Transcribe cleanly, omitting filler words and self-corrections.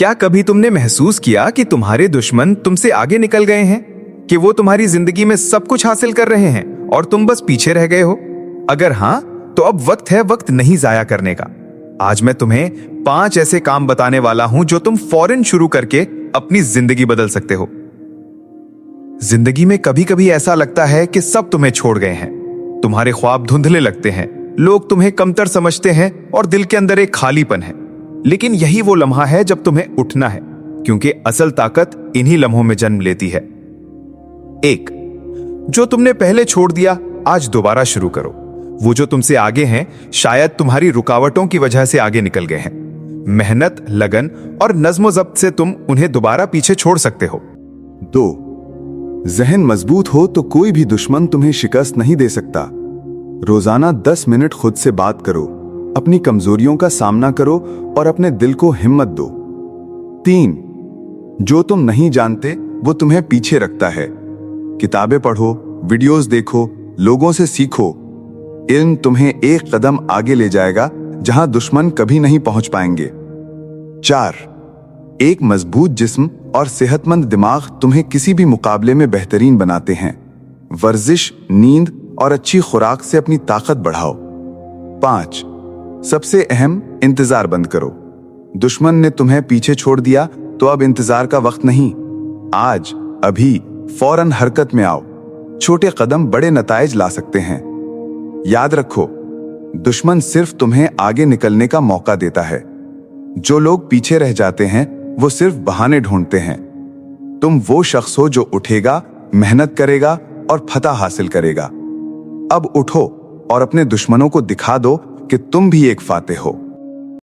क्या कभी तुमने महसूस किया कि तुम्हारे दुश्मन तुमसे आगे निकल गए हैं, कि वो तुम्हारी जिंदगी में सब कुछ हासिल कर रहे हैं और तुम बस पीछे रह गए हो? अगर हां, तो अब वक्त है वक्त नहीं जाया करने का। आज मैं तुम्हें 5 ऐसे काम बताने वाला हूं जो तुम फौरन शुरू करके अपनी जिंदगी बदल सकते हो। जिंदगी में कभी कभी ऐसा लगता है कि सब तुम्हें छोड़ गए हैं, तुम्हारे ख्वाब धुंधले लगते हैं, लोग तुम्हें कमतर समझते हैं और दिल के अंदर एक खालीपन है। लेकिन यही वो लम्हा है जब तुम्हें उठना है, क्योंकि असल ताकत इन्हीं लम्हों में जन्म लेती है। 1, जो तुमने पहले छोड़ दिया आज दोबारा शुरू करो। वो जो तुमसे आगे हैं शायद तुम्हारी रुकावटों की वजह से आगे निकल गए हैं। मेहनत, लगन और नज्म ज़ब्त से तुम उन्हें दोबारा पीछे छोड़ सकते हो। 2, जहन मजबूत हो तो कोई भी दुश्मन तुम्हें शिकस्त नहीं दे सकता। रोजाना 10 मिनट खुद से बात करो, अपनी कमजोरियों का सामना करो और अपने दिल को हिम्मत दो। 3, जो तुम नहीं जानते वो तुम्हें पीछे रखता है। किताबें पढ़ो, वीडियोस देखो, लोगों से सीखो। इल्म तुम्हें एक कदम आगे ले जाएगा जहां दुश्मन कभी नहीं पहुंच पाएंगे। 4, एक मजबूत जिस्म और सेहतमंद दिमाग तुम्हें किसी भी मुकाबले में बेहतरीन बनाते हैं। वर्जिश, नींद और अच्छी खुराक से अपनी ताकत बढ़ाओ। 5, सबसे अहम, इंतजार बंद करो। दुश्मन ने तुम्हें पीछे छोड़ दिया तो अब इंतजार का वक्त नहीं। आज, अभी, फौरन हरकत में आओ। छोटे कदम बड़े नताइज ला सकते हैं। याद रखो, दुश्मन सिर्फ तुम्हें आगे निकलने का मौका देता है। जो लोग पीछे रह जाते हैं वो सिर्फ बहाने ढूंढते हैं। तुम वो शख्स हो जो उठेगा, मेहनत करेगा और फतह हासिल करेगा। अब उठो और अपने दुश्मनों को दिखा दो कि तुम भी एक फातेह हो।